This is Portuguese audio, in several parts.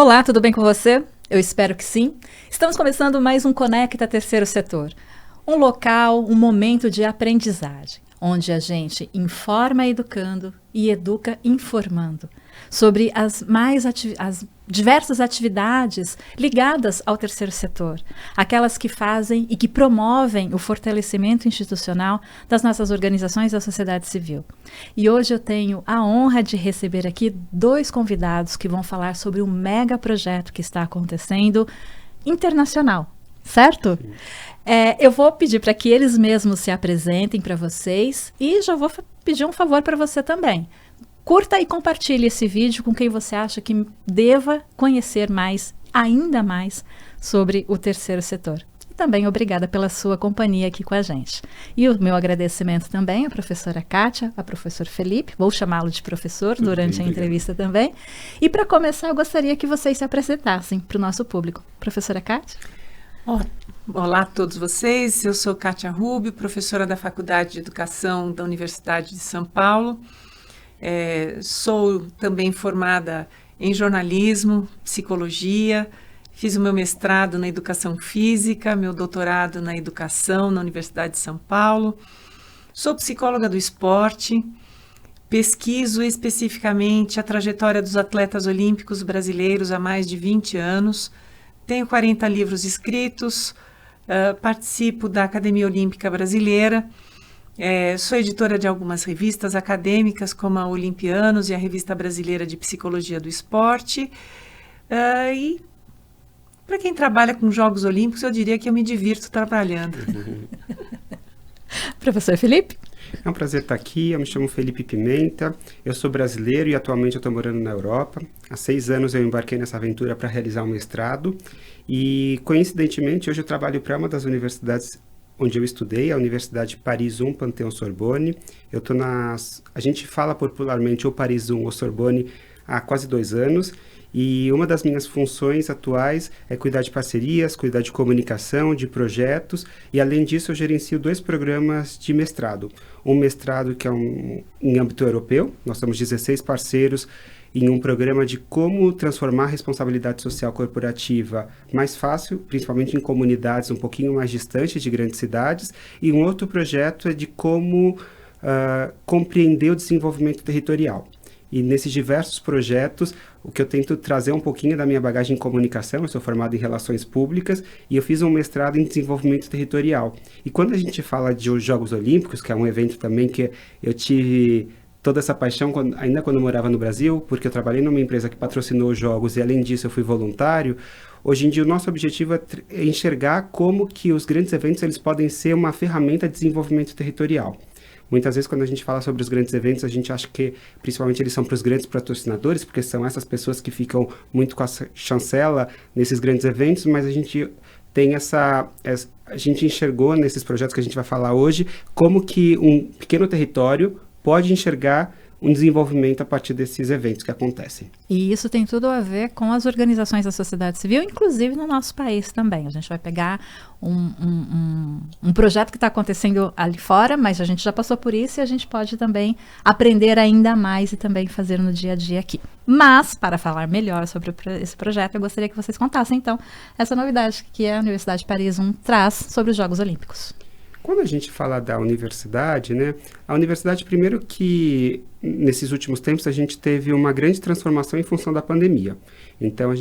Olá, tudo bem com você? Eu espero que sim. Estamos começando mais um Conecta Terceiro Setor. Um local, um momento de aprendizagem, onde a gente informa educando e educa informando sobre as diversas atividades ligadas ao terceiro setor, aquelas que fazem e que promovem o fortalecimento institucional das nossas organizações da sociedade civil. E hoje eu tenho a honra de receber aqui 2 convidados que vão falar sobre um mega projeto que está acontecendo internacional, certo? Eu vou pedir para que eles mesmos se apresentem para vocês e já vou pedir um favor para você também. Curta e compartilhe esse vídeo com quem você acha que deva conhecer mais, ainda mais, sobre o terceiro setor. E também obrigada pela sua companhia aqui com a gente. E o meu agradecimento também à professora Kátia, ao professor Felipe, vou chamá-lo de professor durante a entrevista também. E para começar, eu gostaria que vocês se apresentassem para o nosso público. Professora Kátia? Olá a todos vocês, eu sou Kátia Rubio, professora da Faculdade de Educação da Universidade de São Paulo. Sou também formada em jornalismo, psicologia, fiz o meu mestrado na educação física, meu doutorado na educação na Universidade de São Paulo. Sou psicóloga do esporte, pesquiso especificamente a trajetória dos atletas olímpicos brasileiros há mais de 20 anos, tenho 40 livros escritos, participo da Academia Olímpica Brasileira. Sou editora de algumas revistas acadêmicas, como a Olimpianos e a Revista Brasileira de Psicologia do Esporte. E para quem trabalha com Jogos Olímpicos, eu diria que eu me divirto trabalhando. Professor Felipe? É um prazer estar aqui, eu me chamo Felipe Pimenta, eu sou brasileiro e atualmente eu estou morando na Europa. Há 6 anos eu embarquei nessa aventura para realizar um mestrado e, coincidentemente, hoje eu trabalho para uma das universidades onde eu estudei, a Universidade Paris I, Panthéon-Sorbonne. A gente fala popularmente ou Paris I ou Sorbonne há quase 2 anos, e uma das minhas funções atuais é cuidar de parcerias, cuidar de comunicação, de projetos, e além disso eu gerencio 2 programas de mestrado. Um mestrado que é em âmbito europeu, nós somos 16 parceiros, em um programa de como transformar a responsabilidade social corporativa mais fácil, principalmente em comunidades um pouquinho mais distantes de grandes cidades, e um outro projeto é de como compreender o desenvolvimento territorial. E nesses diversos projetos, o que eu tento trazer um pouquinho da minha bagagem em comunicação, eu sou formado em relações públicas e eu fiz um mestrado em desenvolvimento territorial. E quando a gente fala de Jogos Olímpicos, que é um evento também que eu tive toda essa paixão ainda quando eu morava no Brasil, porque eu trabalhei numa empresa que patrocinou os Jogos e além disso eu fui voluntário. Hoje em dia o nosso objetivo é enxergar como que os grandes eventos eles podem ser uma ferramenta de desenvolvimento territorial. Muitas vezes quando a gente fala sobre os grandes eventos, a gente acha que principalmente eles são para os grandes patrocinadores, porque são essas pessoas que ficam muito com a chancela nesses grandes eventos, mas a gente tem a gente enxergou nesses projetos que a gente vai falar hoje, como que um pequeno território pode enxergar um desenvolvimento a partir desses eventos que acontecem. E isso tem tudo a ver com as organizações da sociedade civil, inclusive no nosso país também. A gente vai pegar um projeto que está acontecendo ali fora, mas a gente já passou por isso e a gente pode também aprender ainda mais e também fazer no dia a dia aqui. Mas, para falar melhor sobre esse projeto, eu gostaria que vocês contassem, então, essa novidade que a Universidade Paris I traz sobre os Jogos Olímpicos. Quando a gente fala da universidade, né? A universidade, primeiro que nesses últimos tempos a gente teve uma grande transformação em função da pandemia. Então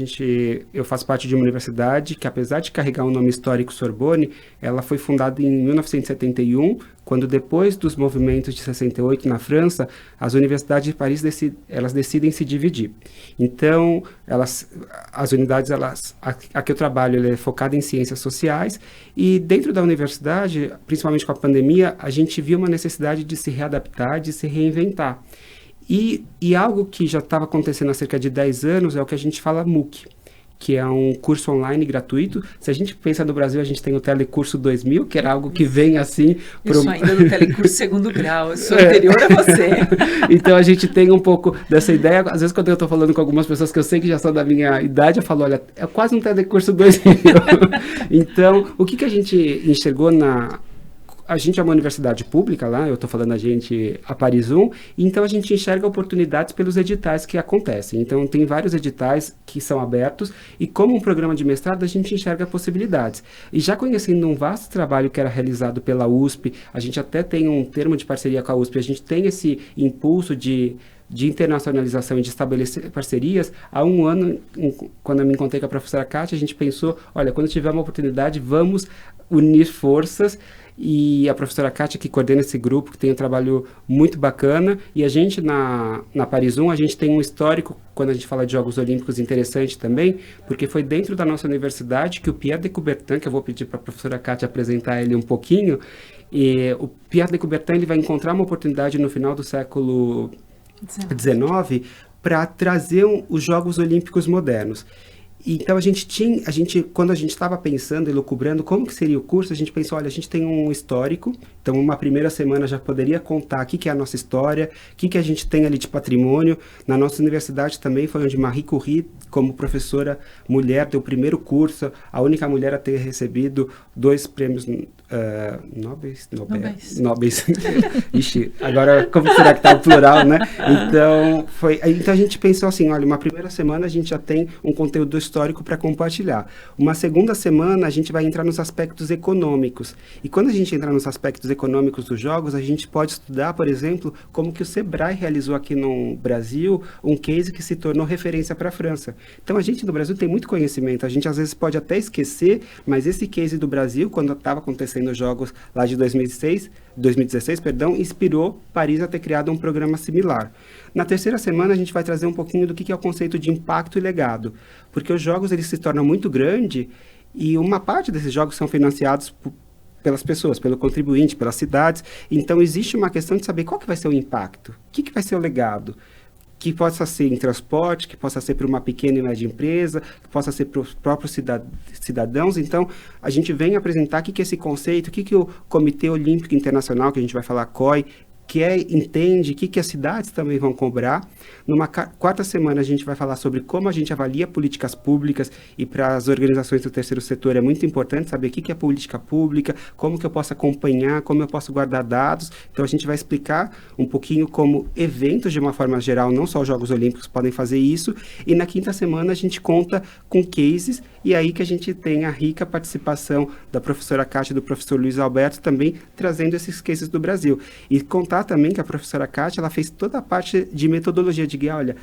eu faço parte de uma universidade que, apesar de carregar o nome histórico Sorbonne, ela foi fundada em 1971, quando depois dos movimentos de 68 na França, as universidades de Paris elas decidem se dividir. Então, as unidades, a que eu trabalho, ela é focada em ciências sociais, e dentro da universidade, principalmente com a pandemia, a gente viu uma necessidade de se readaptar, de se reinventar. E algo que já estava acontecendo há cerca de 10 anos é o que a gente fala MOOC, que é um curso online gratuito. Se a gente pensa no Brasil, a gente tem o Telecurso 2000, que era algo que vem assim... Eu sou ainda no Telecurso 2º grau, eu sou anterior a você. Então a gente tem um pouco dessa ideia. Às vezes quando eu estou falando com algumas pessoas que eu sei que já são da minha idade, eu falo, olha, é quase um Telecurso 2000. Então, o que a gente enxergou a gente é uma universidade pública lá, eu estou falando a Paris 1, então a gente enxerga oportunidades pelos editais que acontecem. Então tem vários editais que são abertos e como um programa de mestrado a gente enxerga possibilidades. E já conhecendo um vasto trabalho que era realizado pela USP, a gente até tem um termo de parceria com a USP, a gente tem esse impulso de internacionalização e de estabelecer parcerias. Há um ano, quando eu me encontrei com a professora Kátia, a gente pensou, olha, quando tiver uma oportunidade, vamos unir forças, e a professora Kátia que coordena esse grupo, que tem um trabalho muito bacana, e a gente na Paris 1, a gente tem um histórico, quando a gente fala de Jogos Olímpicos, interessante também, porque foi dentro da nossa universidade que o Pierre de Coubertin, que eu vou pedir para a professora Kátia apresentar ele um pouquinho, e o Pierre de Coubertin ele vai encontrar uma oportunidade no final do século XIX para trazer os Jogos Olímpicos modernos. Então quando a gente estava pensando e lucubrando como que seria o curso, a gente pensou, olha, a gente tem um histórico, então uma primeira semana já poderia contar o que é a nossa história, o que a gente tem ali de patrimônio. Na nossa universidade também foi onde Marie Curie, como professora mulher, deu o primeiro curso, a única mulher a ter recebido 2 prêmios Nobéis. Ixi, agora como será que está o plural, né? Então a gente pensou assim, olha, uma primeira semana a gente já tem um conteúdo histórico para compartilhar. Uma segunda semana a gente vai entrar nos aspectos econômicos. E quando a gente entrar nos aspectos econômicos dos jogos, a gente pode estudar, por exemplo, como que o Sebrae realizou aqui no Brasil um case que se tornou referência para a França. Então a gente no Brasil tem muito conhecimento, a gente às vezes pode até esquecer, mas esse case do Brasil, quando estava acontecendo os jogos lá de 2016, inspirou Paris a ter criado um programa similar. Na terceira semana, a gente vai trazer um pouquinho do que é o conceito de impacto e legado, porque os jogos eles se tornam muito grandes e uma parte desses jogos são financiados pelas pessoas, pelo contribuinte, pelas cidades. Então, existe uma questão de saber qual que vai ser o impacto, o que vai ser o legado, que possa ser em transporte, que possa ser para uma pequena e média empresa, que possa ser para os próprios cidadãos. Então, a gente vem apresentar o que é esse conceito, o que o Comitê Olímpico Internacional, que a gente vai falar COI, entende, o que as cidades também vão cobrar. Numa quarta semana, a gente vai falar sobre como a gente avalia políticas públicas, e para as organizações do terceiro setor é muito importante saber o que é política pública, como que eu posso acompanhar, como eu posso guardar dados. Então, a gente vai explicar um pouquinho como eventos, de uma forma geral, não só os Jogos Olímpicos podem fazer isso. E na quinta semana, a gente conta com cases, e aí que a gente tem a rica participação da professora Kátia e do professor Luiz Alberto, também trazendo esses cases do Brasil. E contar também que a professora Kátia, ela fez toda a parte de metodologia de guia, olha,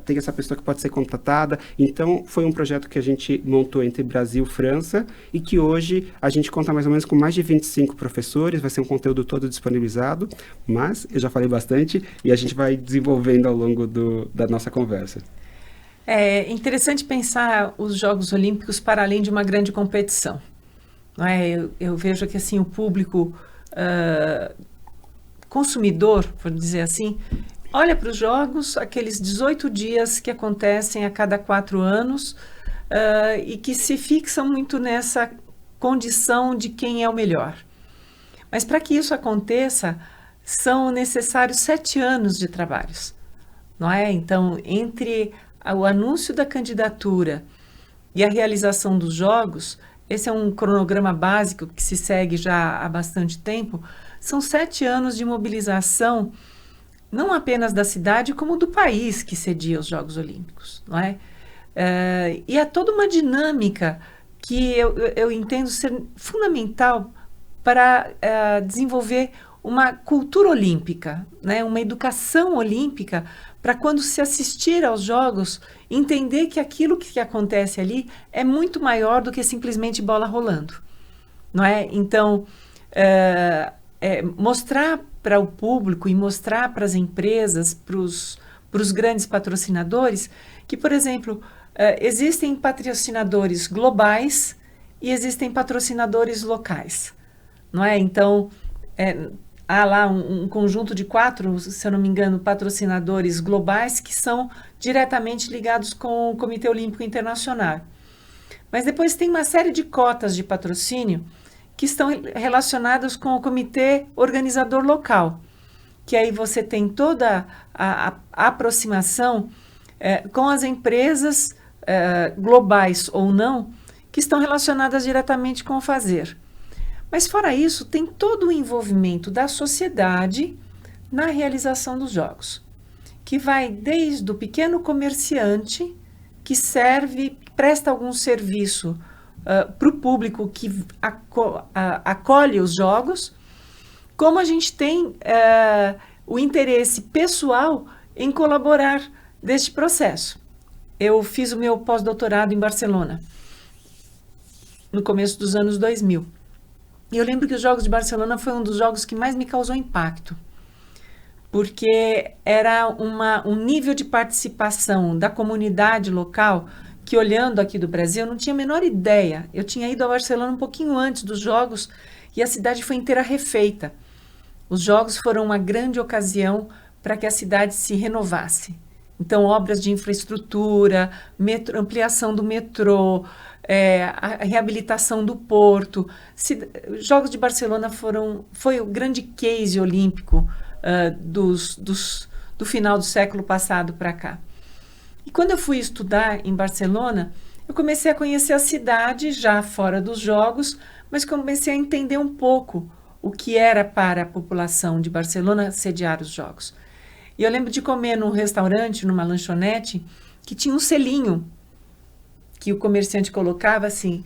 tem essa pessoa que pode ser contatada. Então, foi um projeto que a gente montou entre Brasil e França, e que hoje a gente conta mais ou menos com mais de 25 professores, vai ser um conteúdo todo disponibilizado, mas eu já falei bastante e a gente vai desenvolvendo ao longo da nossa conversa. É interessante pensar os Jogos Olímpicos para além de uma grande competição. Não é? Eu vejo que assim, o público consumidor, por dizer assim, olha para os jogos, aqueles 18 dias que acontecem a cada 4 anos e que se fixam muito nessa condição de quem é o melhor. Mas para que isso aconteça, são necessários 7 anos de trabalhos, não é? Então, entre o anúncio da candidatura e a realização dos jogos, esse é um cronograma básico que se segue já há bastante tempo. São 7 anos de mobilização, não apenas da cidade, como do país que cedia os Jogos Olímpicos, não é? E é toda uma dinâmica que eu entendo ser fundamental para desenvolver uma cultura olímpica, né? Uma educação olímpica, para quando se assistir aos Jogos, entender que aquilo que acontece ali é muito maior do que simplesmente bola rolando, não é? Então, mostrar para o público e mostrar para as empresas, para os grandes patrocinadores, que, por exemplo, existem patrocinadores globais e existem patrocinadores locais, não é? Então, há lá um conjunto de 4, se eu não me engano, patrocinadores globais que são diretamente ligados com o Comitê Olímpico Internacional. Mas depois tem uma série de cotas de patrocínio que estão relacionadas com o comitê organizador local, que aí você tem toda a aproximação com as empresas globais ou não, que estão relacionadas diretamente com o fazer. Mas fora isso, tem todo o envolvimento da sociedade na realização dos jogos, que vai desde o pequeno comerciante que presta algum serviço para o público que acolhe os jogos, como a gente tem o interesse pessoal em colaborar deste processo. Eu fiz o meu pós-doutorado em Barcelona, no começo dos anos 2000. E eu lembro que os Jogos de Barcelona foi um dos jogos que mais me causou impacto, porque era um nível de participação da comunidade local que, olhando aqui do Brasil, eu não tinha a menor ideia. Eu tinha ido a Barcelona um pouquinho antes dos Jogos e a cidade foi inteira refeita. Os Jogos foram uma grande ocasião para que a cidade se renovasse. Então, obras de infraestrutura, ampliação do metrô, a reabilitação do porto. Os Jogos de Barcelona foi o grande case olímpico do final do século passado para cá. E quando eu fui estudar em Barcelona, eu comecei a conhecer a cidade já fora dos Jogos, mas comecei a entender um pouco o que era para a população de Barcelona sediar os Jogos. E eu lembro de comer num restaurante, numa lanchonete, que tinha um selinho que o comerciante colocava assim,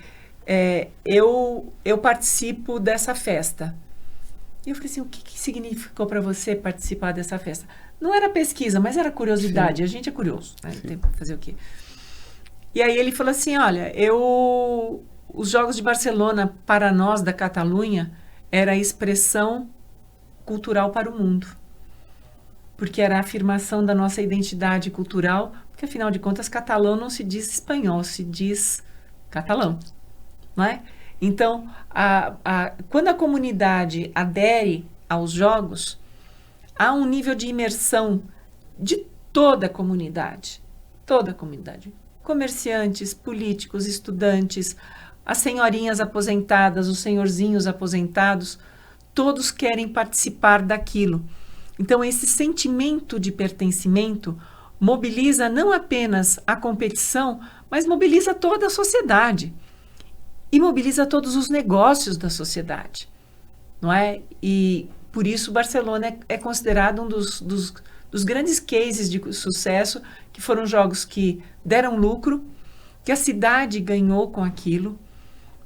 eu participo dessa festa. E eu falei assim, o que significou para você participar dessa festa? Não era pesquisa, mas era curiosidade. Sim. A gente é curioso, né? Tem que fazer o quê? E aí ele falou assim, olha, os Jogos de Barcelona, para nós da Catalunha, era a expressão cultural para o mundo. Porque era a afirmação da nossa identidade cultural, porque afinal de contas, catalão não se diz espanhol, se diz catalão, não é? Então, quando a comunidade adere aos jogos, há um nível de imersão de toda a comunidade, comerciantes, políticos, estudantes, as senhorinhas aposentadas, os senhorzinhos aposentados, todos querem participar daquilo. Então, esse sentimento de pertencimento mobiliza não apenas a competição, mas mobiliza toda a sociedade. E mobiliza todos os negócios da sociedade, não é? E por isso Barcelona é considerado um dos grandes cases de sucesso, que foram jogos que deram lucro, que a cidade ganhou com aquilo,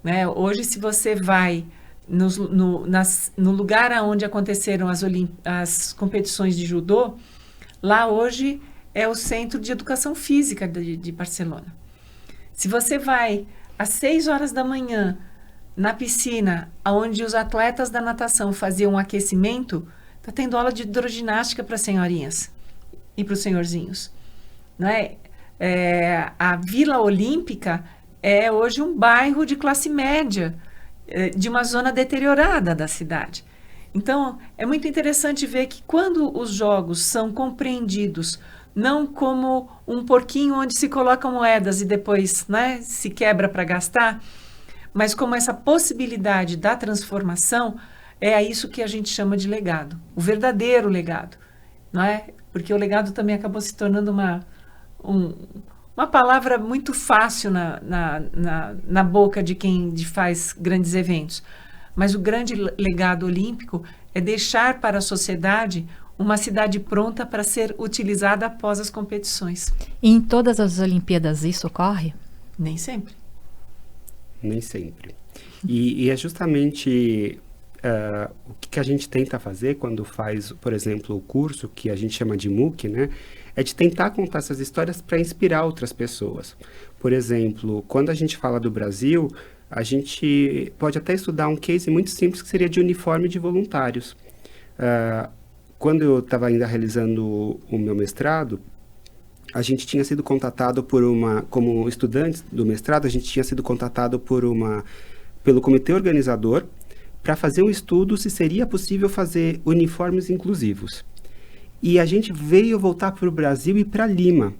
né? Hoje, se você vai no lugar onde aconteceram as competições de judô, lá hoje é o Centro de Educação Física de Barcelona. Se você vai às 6 horas da manhã, na piscina, onde os atletas da natação faziam um aquecimento, está tendo aula de hidroginástica para as senhorinhas e para os senhorzinhos. Né? A Vila Olímpica é hoje um bairro de classe média, de uma zona deteriorada da cidade. Então, é muito interessante ver que quando os jogos são compreendidos não como um porquinho onde se colocam moedas e depois, né, se quebra para gastar, mas como essa possibilidade da transformação, é isso que a gente chama de legado, o verdadeiro legado, não é? Porque o legado também acabou se tornando uma palavra muito fácil na boca de quem faz grandes eventos, mas o grande legado olímpico é deixar para a sociedade uma cidade pronta para ser utilizada após as competições. E em todas as Olimpíadas isso ocorre? Nem sempre. Nem sempre. E é justamente o que a gente tenta fazer quando faz, por exemplo, o curso que a gente chama de MOOC, né? É de tentar contar essas histórias para inspirar outras pessoas. Por exemplo, quando a gente fala do Brasil, a gente pode até estudar um case muito simples que seria de uniforme de voluntários. Quando eu estava ainda realizando o meu mestrado, a gente tinha sido contatado como estudantes do mestrado, a gente tinha sido contatado pelo comitê organizador para fazer um estudo se seria possível fazer uniformes inclusivos. E a gente veio voltar para o Brasil e para Lima.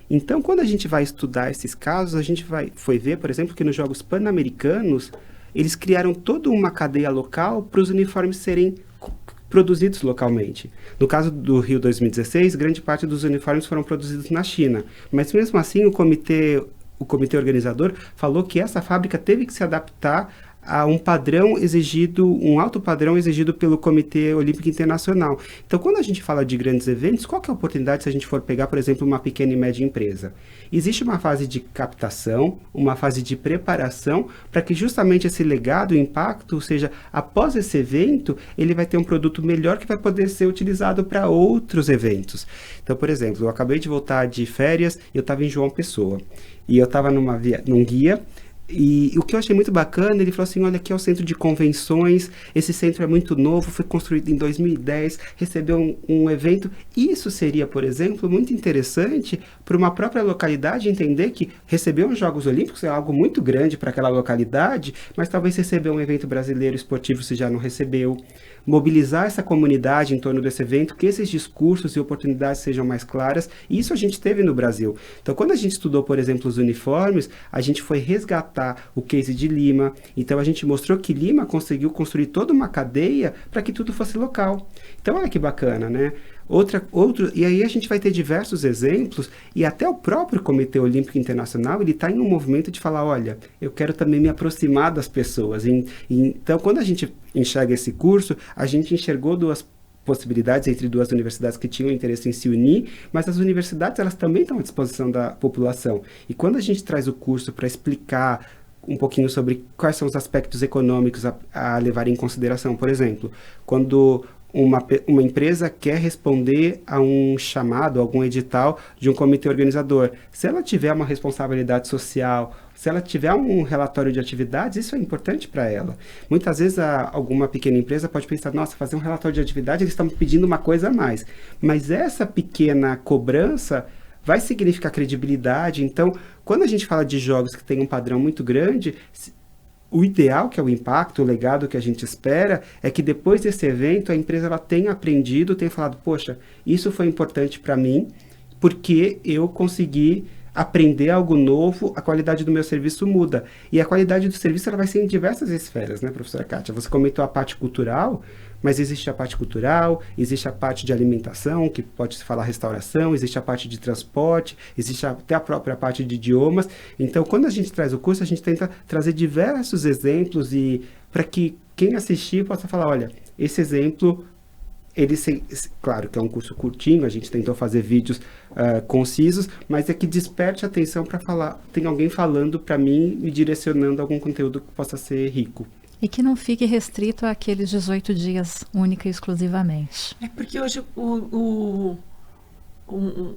Então, quando a gente vai estudar esses casos, a gente foi ver, por exemplo, que nos Jogos Pan-Americanos, eles criaram toda uma cadeia local para os uniformes serem produzidos localmente. No caso do Rio 2016, grande parte dos uniformes foram produzidos na China. Mas mesmo assim, o comitê organizador falou que essa fábrica teve que se adaptar a um padrão exigido, um alto padrão exigido pelo Comitê Olímpico Internacional. Então, quando a gente fala de grandes eventos, qual que é a oportunidade se a gente for pegar, por exemplo, uma pequena e média empresa? Existe uma fase de captação, uma fase de preparação, para que justamente esse legado, o impacto, ou seja, após esse evento, ele vai ter um produto melhor que vai poder ser utilizado para outros eventos. Então, por exemplo, eu acabei de voltar de férias, eu estava em João Pessoa, e eu estava num guia. E o que eu achei muito bacana, ele falou assim, olha, aqui é o centro de convenções, esse centro é muito novo, foi construído em 2010, recebeu um evento. Isso seria, por exemplo, muito interessante para uma própria localidade entender que receber os Jogos Olímpicos é algo muito grande para aquela localidade, mas talvez receber um evento brasileiro esportivo se já não recebeu. Mobilizar essa comunidade em torno desse evento, que esses discursos e oportunidades sejam mais claras, e isso a gente teve no Brasil. Então, quando a gente estudou, por exemplo, os uniformes, a gente foi resgatar o case de Lima, então a gente mostrou que Lima conseguiu construir toda uma cadeia para que tudo fosse local. Então, olha que bacana, né? E aí a gente vai ter diversos exemplos, e até o próprio Comitê Olímpico Internacional, ele está em um movimento de falar, olha, eu quero também me aproximar das pessoas. Então, quando a gente enxerga esse curso, a gente enxergou duas possibilidades entre duas universidades que tinham interesse em se unir, mas as universidades, elas também estão à disposição da população. E quando a gente traz o curso para explicar um pouquinho sobre quais são os aspectos econômicos a levar em consideração, por exemplo, quando uma empresa quer responder a um chamado, a algum edital de um comitê organizador. Se ela tiver uma responsabilidade social, se ela tiver um relatório de atividades, isso é importante para ela. Muitas vezes alguma pequena empresa pode pensar, nossa, fazer um relatório de atividade, eles estão pedindo uma coisa a mais. Mas essa pequena cobrança vai significar credibilidade. Então, quando a gente fala de jogos que têm um padrão muito grande, o ideal, que é o impacto, o legado que a gente espera, é que depois desse evento a empresa ela tenha aprendido, tenha falado, poxa, isso foi importante para mim, porque eu consegui aprender algo novo, a qualidade do meu serviço muda. E a qualidade do serviço ela vai ser em diversas esferas, né, professora Kátia? Você comentou a parte cultural, mas existe a parte cultural, existe a parte de alimentação, que pode se falar restauração, existe a parte de transporte, existe até a própria parte de idiomas. Então, quando a gente traz o curso, a gente tenta trazer diversos exemplos e para que quem assistir possa falar, olha, esse exemplo, claro que é um curso curtinho, a gente tentou fazer vídeos concisos, mas é que desperte a atenção para falar, tem alguém falando para mim e direcionando algum conteúdo que possa ser rico. E que não fique restrito àqueles 18 dias, única e exclusivamente. É porque hoje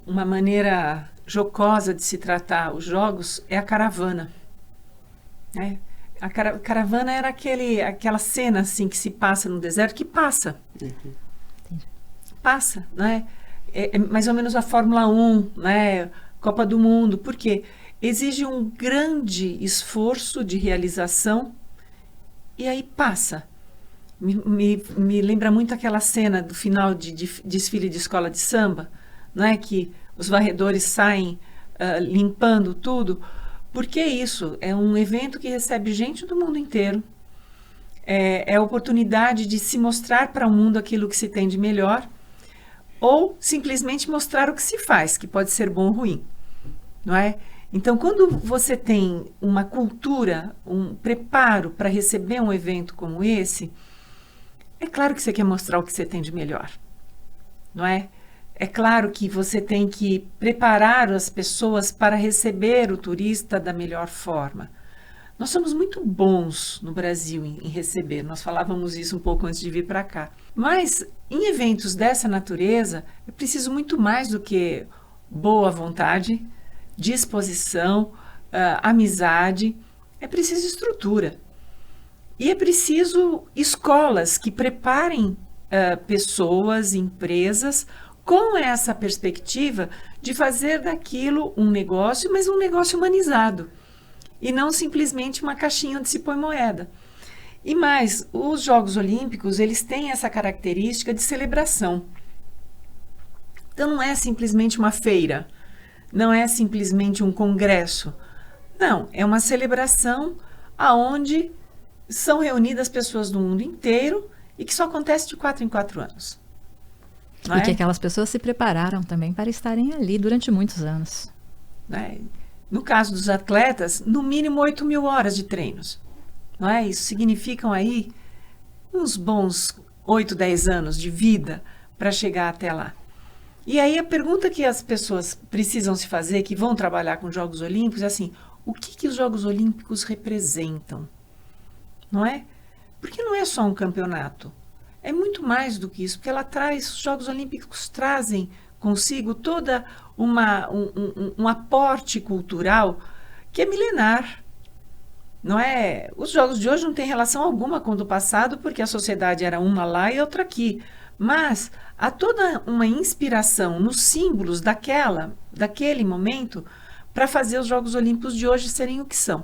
uma maneira jocosa de se tratar os jogos é a caravana. Né? A caravana era aquela cena assim, que se passa no deserto, que passa. Uhum. Passa, né? É mais ou menos a Fórmula 1, né? Copa do Mundo. Por quê? Exige um grande esforço de realização. E aí passa. Me lembra muito aquela cena do final de desfile de escola de samba, né? Que os varredores saem limpando tudo. Porque é isso, é um evento que recebe gente do mundo inteiro. É a oportunidade de se mostrar para o mundo aquilo que se tem de melhor, ou simplesmente mostrar o que se faz, que pode ser bom ou ruim. Não é? Então, quando você tem uma cultura, um preparo para receber um evento como esse, é claro que você quer mostrar o que você tem de melhor, não é? É claro que você tem que preparar as pessoas para receber o turista da melhor forma. Nós somos muito bons no Brasil em receber, nós falávamos isso um pouco antes de vir para cá. Mas, em eventos dessa natureza, é preciso muito mais do que boa vontade, disposição, amizade, é preciso estrutura. E é preciso escolas que preparem pessoas, empresas, com essa perspectiva de fazer daquilo um negócio, mas um negócio humanizado. E não simplesmente uma caixinha onde se põe moeda. E mais, os Jogos Olímpicos, eles têm essa característica de celebração. Então não é simplesmente uma feira, não é simplesmente um congresso. Não, é uma celebração aonde são reunidas pessoas do mundo inteiro e que só acontece de 4 em 4 anos. E que aquelas pessoas se prepararam também para estarem ali durante muitos anos. No caso dos atletas, no mínimo 8.000 horas de treinos. não é? Isso significam aí uns bons 8, 10 anos de vida para chegar até lá. E aí a pergunta que as pessoas precisam se fazer, que vão trabalhar com Jogos Olímpicos, é assim, o que os Jogos Olímpicos representam? Não é? Porque não é só um campeonato. É muito mais do que isso, porque os Jogos Olímpicos trazem consigo toda um aporte cultural que é milenar. Não é? Os jogos de hoje não têm relação alguma com o do passado, porque a sociedade era uma lá e outra aqui. Mas há toda uma inspiração nos símbolos daquele momento para fazer os Jogos Olímpicos de hoje serem o que são.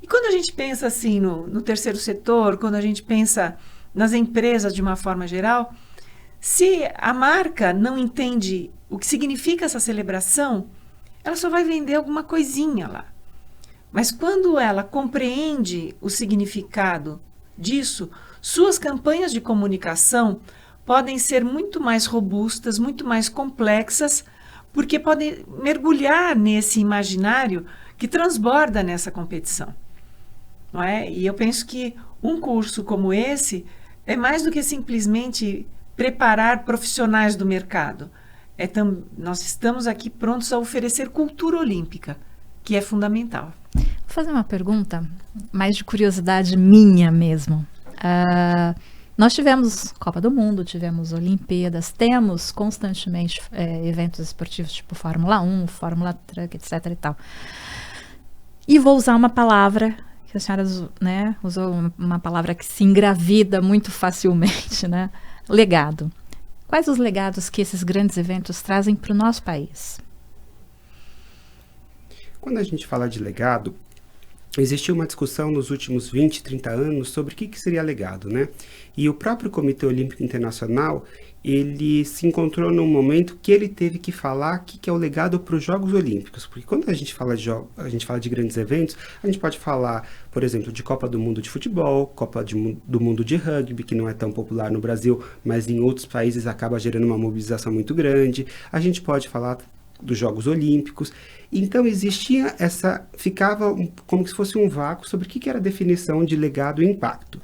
E quando a gente pensa assim no terceiro setor, quando a gente pensa nas empresas de uma forma geral, se a marca não entende o que significa essa celebração, ela só vai vender alguma coisinha lá. Mas quando ela compreende o significado disso, suas campanhas de comunicação podem ser muito mais robustas, muito mais complexas, porque podem mergulhar nesse imaginário que transborda nessa competição. Não é? E eu penso que um curso como esse é mais do que simplesmente preparar profissionais do mercado. Nós estamos aqui prontos a oferecer cultura olímpica, que é fundamental. Vou fazer uma pergunta, mais de curiosidade minha mesmo. Nós tivemos Copa do Mundo, tivemos Olimpíadas, temos constantemente eventos esportivos tipo Fórmula 1, Fórmula Truck, etc. e tal. E vou usar uma palavra que a senhora, né, usou, uma palavra que se engravida muito facilmente, né? Legado. Quais os legados que esses grandes eventos trazem para o nosso país? Quando a gente fala de legado, existiu uma discussão nos últimos 20, 30 anos sobre o que seria legado, né? E o próprio Comitê Olímpico Internacional, ele se encontrou num momento que ele teve que falar o que é o legado para os Jogos Olímpicos. Porque quando a gente fala de grandes eventos, a gente pode falar, por exemplo, de Copa do Mundo de futebol, do Mundo de rugby, que não é tão popular no Brasil, mas em outros países acaba gerando uma mobilização muito grande. A gente pode falar dos Jogos Olímpicos. Então ficava como se fosse um vácuo sobre o que era a definição de legado e impacto.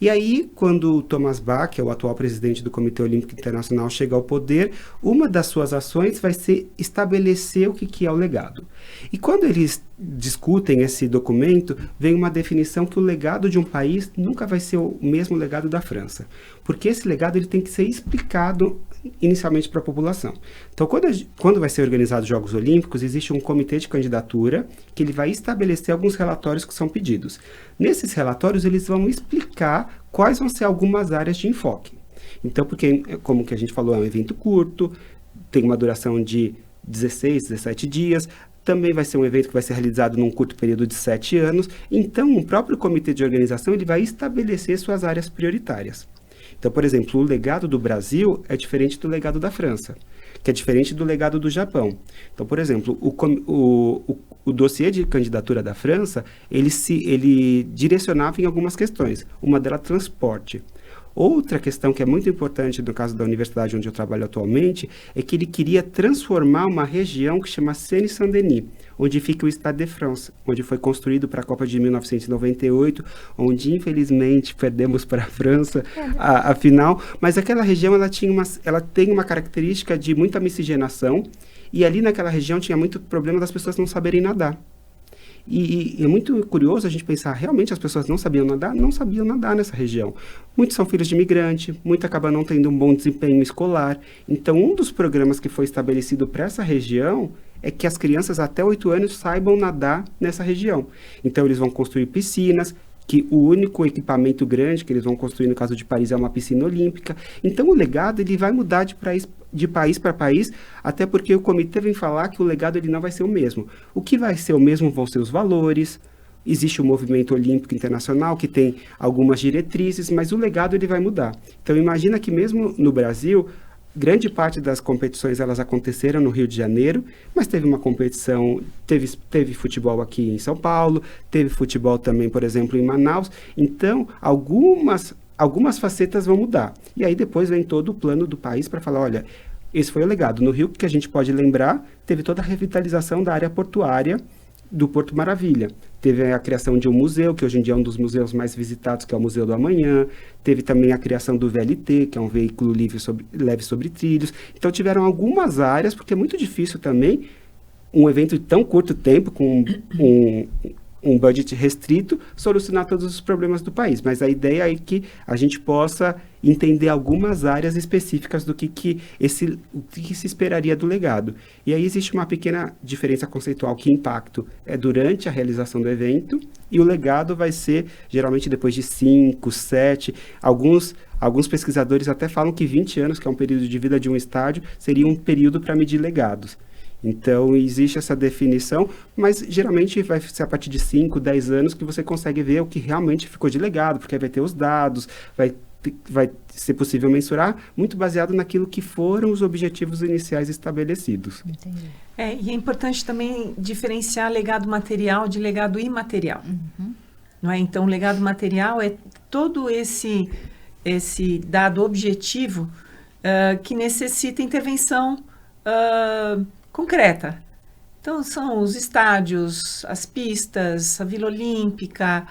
E aí, quando o Thomas Bach, que é o atual presidente do Comitê Olímpico Internacional, chega ao poder, uma das suas ações vai ser estabelecer o que é o legado. E quando eles discutem esse documento, vem uma definição que o legado de um país nunca vai ser o mesmo legado da França. Porque esse legado ele tem que ser explicado inicialmente para a população. Então, quando vai ser organizado os Jogos Olímpicos, existe um comitê de candidatura que ele vai estabelecer alguns relatórios que são pedidos. Nesses relatórios, eles vão explicar quais vão ser algumas áreas de enfoque. Então, porque, como que a gente falou, é um evento curto, tem uma duração de 16, 17 dias, também vai ser um evento que vai ser realizado num curto período de 7 anos. Então, o próprio comitê de organização ele vai estabelecer suas áreas prioritárias. Então, por exemplo, o legado do Brasil é diferente do legado da França, que é diferente do legado do Japão. Então, por exemplo, o dossiê de candidatura da França, ele direcionava em algumas questões. Uma delas, transporte. Outra questão que é muito importante no caso da universidade onde eu trabalho atualmente é que ele queria transformar uma região que chama Seine-Saint-Denis, onde fica o Stade de France, onde foi construído para a Copa de 1998, onde infelizmente perdemos para a França a final, mas aquela região ela tem uma característica de muita miscigenação e ali naquela região tinha muito problema das pessoas não saberem nadar. E é muito curioso a gente pensar, realmente as pessoas não sabiam nadar nessa região. Muitos são filhos de imigrante, muitos acabam não tendo um bom desempenho escolar. Então, um dos programas que foi estabelecido para essa região é que as crianças até 8 anos saibam nadar nessa região. Então, eles vão construir piscinas, que o único equipamento grande que eles vão construir no caso de Paris é uma piscina olímpica. Então, o legado ele vai mudar de país para país, até porque o comitê vem falar que o legado ele não vai ser o mesmo. O que vai ser o mesmo vão ser os valores. Existe o movimento olímpico internacional que tem algumas diretrizes, mas o legado ele vai mudar. Então, imagina que mesmo no Brasil, grande parte das competições elas aconteceram no Rio de Janeiro, mas teve uma competição, teve futebol aqui em São Paulo, teve futebol também, por exemplo, em Manaus. Então, algumas facetas vão mudar. E aí depois vem todo o plano do país para falar, olha, esse foi o legado. No Rio, que a gente pode lembrar, teve toda a revitalização da área portuária do Porto Maravilha. Teve a criação de um museu, que hoje em dia é um dos museus mais visitados, que é o Museu do Amanhã. Teve também a criação do VLT, que é um veículo leve sobre trilhos. Então tiveram algumas áreas, porque é muito difícil também um evento de tão curto tempo, com um budget restrito, solucionar todos os problemas do país. Mas a ideia é que a gente possa entender algumas áreas específicas do que se esperaria do legado. E aí existe uma pequena diferença conceitual, que impacto é durante a realização do evento, e o legado vai ser, geralmente, depois de 5, 7, alguns pesquisadores até falam que 20 anos, que é um período de vida de um estádio, seria um período para medir legados. Então, existe essa definição, mas geralmente vai ser a partir de 5, 10 anos que você consegue ver o que realmente ficou de legado, porque aí vai ter os dados, vai ser possível mensurar, muito baseado naquilo que foram os objetivos iniciais estabelecidos. Entendi. E é importante também diferenciar legado material de legado imaterial. Uhum. Não é? Então, o legado material é todo esse dado objetivo que necessita intervenção concreta. Então, são os estádios, as pistas, a Vila Olímpica,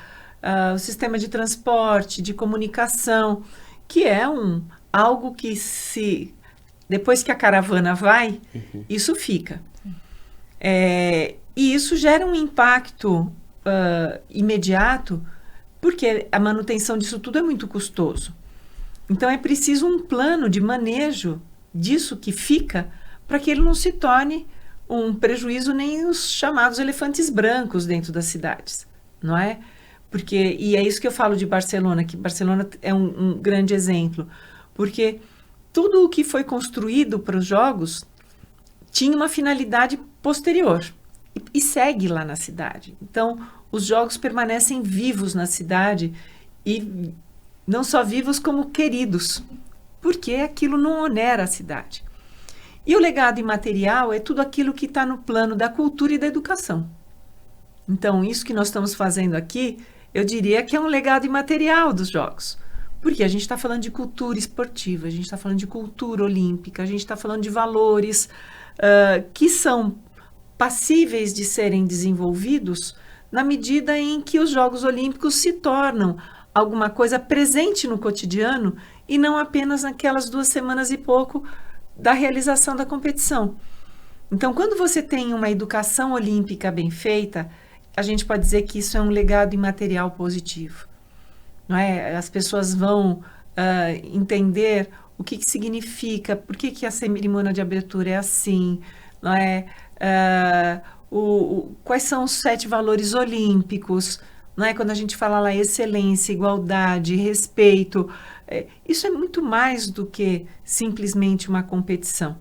o sistema de transporte, de comunicação, que é algo que depois que a caravana vai, isso fica. E isso gera um impacto imediato, porque a manutenção disso tudo é muito custoso. Então, é preciso um plano de manejo disso que fica, para que ele não se torne um prejuízo nem os chamados elefantes brancos dentro das cidades, não é? E é isso que eu falo de Barcelona, que Barcelona é um grande exemplo, porque tudo o que foi construído para os jogos tinha uma finalidade posterior e segue lá na cidade. Então, os jogos permanecem vivos na cidade e não só vivos como queridos, porque aquilo não onera a cidade. E o legado imaterial é tudo aquilo que está no plano da cultura e da educação. Então, isso que nós estamos fazendo aqui, eu diria que é um legado imaterial dos jogos. Porque a gente está falando de cultura esportiva, a gente está falando de cultura olímpica, a gente está falando de valores que são passíveis de serem desenvolvidos na medida em que os Jogos Olímpicos se tornam alguma coisa presente no cotidiano e não apenas naquelas 2 semanas e pouco da realização da competição. Então, quando você tem uma educação olímpica bem feita, a gente pode dizer que isso é um legado imaterial positivo. Não é? As pessoas vão entender o que significa, por que a cerimônia de abertura é assim, não é? Quais são os 7 valores olímpicos, não é? Quando a gente fala lá excelência, igualdade, respeito, isso é muito mais do que simplesmente uma competição,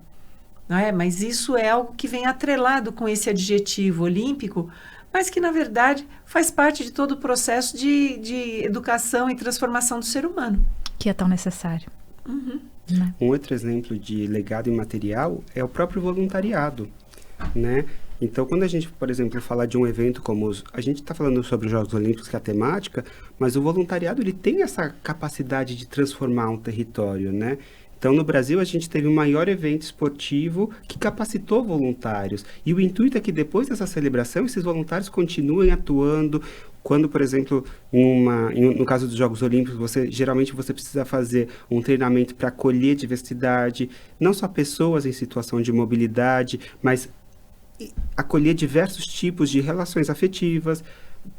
não é? Mas isso é algo que vem atrelado com esse adjetivo olímpico, mas que, na verdade, faz parte de todo o processo de educação e transformação do ser humano. Que é tão necessário. Uhum. Né? Um outro exemplo de legado imaterial é o próprio voluntariado, né? Então, quando a gente, por exemplo, fala de um evento como a gente está falando sobre os Jogos Olímpicos, que é a temática, mas o voluntariado ele tem essa capacidade de transformar um território, né? Então, no Brasil, a gente teve o maior evento esportivo que capacitou voluntários. E o intuito é que depois dessa celebração, esses voluntários continuem atuando. Quando, por exemplo, no caso dos Jogos Olímpicos, geralmente você precisa fazer um treinamento para acolher diversidade, não só pessoas em situação de mobilidade, mas acolher diversos tipos de relações afetivas,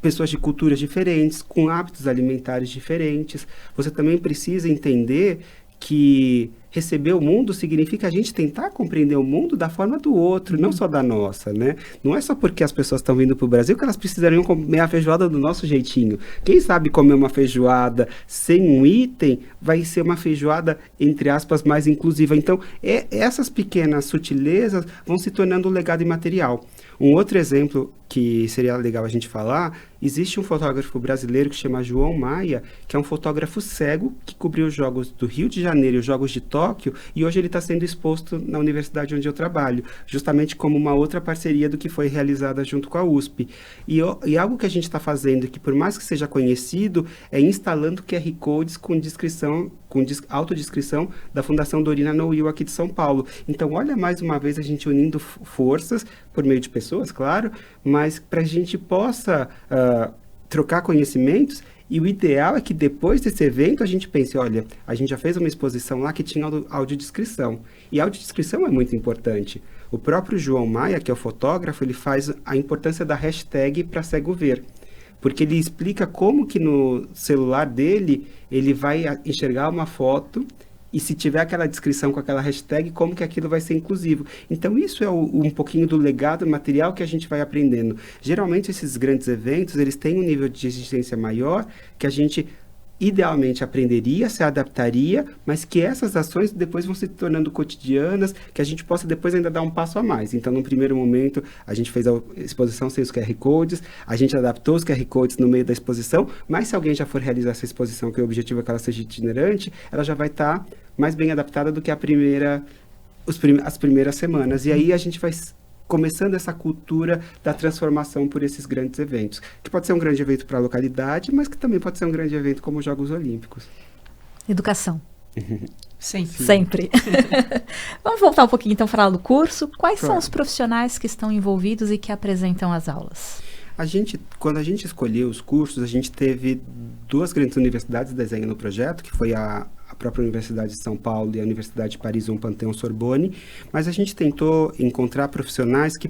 pessoas de culturas diferentes, com hábitos alimentares diferentes. Você também precisa entender que receber o mundo significa a gente tentar compreender o mundo da forma do outro, não só da nossa, né? Não é só porque as pessoas estão vindo para o Brasil que elas precisariam comer a feijoada do nosso jeitinho. Quem sabe comer uma feijoada sem um item vai ser uma feijoada, entre aspas, mais inclusiva. Então, essas pequenas sutilezas vão se tornando um legado imaterial. Um outro exemplo que seria legal a gente falar, existe um fotógrafo brasileiro que se chama João Maia, que é um fotógrafo cego que cobriu os Jogos do Rio de Janeiro e os Jogos de Tóquio Tóquio, e hoje ele está sendo exposto na universidade onde eu trabalho, justamente como uma outra parceria do que foi realizada junto com a USP. E algo que a gente está fazendo, que por mais que seja conhecido, é instalando QR Codes com descrição, autodescrição da Fundação Dorina Noil aqui de São Paulo. Então, olha mais uma vez a gente unindo forças, por meio de pessoas, claro, mas para a gente possa trocar conhecimentos. E o ideal é que depois desse evento a gente pense, olha, a gente já fez uma exposição lá que tinha audiodescrição. E a audiodescrição é muito importante. O próprio João Maia, que é o fotógrafo, ele faz a importância da hashtag para cego ver. Porque ele explica como que no celular dele ele vai enxergar uma foto e se tiver aquela descrição com aquela hashtag, como que aquilo vai ser inclusivo. Então, isso é um pouquinho do legado material que a gente vai aprendendo. Geralmente, esses grandes eventos, eles têm um nível de exigência maior, que a gente idealmente aprenderia, se adaptaria, mas que essas ações depois vão se tornando cotidianas, que a gente possa depois ainda dar um passo a mais. Então, no primeiro momento, a gente fez a exposição sem os QR Codes, a gente adaptou os QR Codes no meio da exposição, mas se alguém já for realizar essa exposição, que o objetivo é que ela seja itinerante, ela já vai estar mais bem adaptada do que as primeiras semanas. E aí a gente vai começando essa cultura da transformação por esses grandes eventos, que pode ser um grande evento para a localidade, mas que também pode ser um grande evento como os Jogos Olímpicos. Educação. Sempre. Vamos voltar um pouquinho então a falar do curso. Quais são os profissionais que estão envolvidos e que apresentam as aulas? Quando a gente escolheu os cursos, a gente teve duas grandes universidades de desenho no projeto, que foi a própria Universidade de São Paulo e a Universidade de Paris, Panthéon-Sorbonne, mas a gente tentou encontrar profissionais que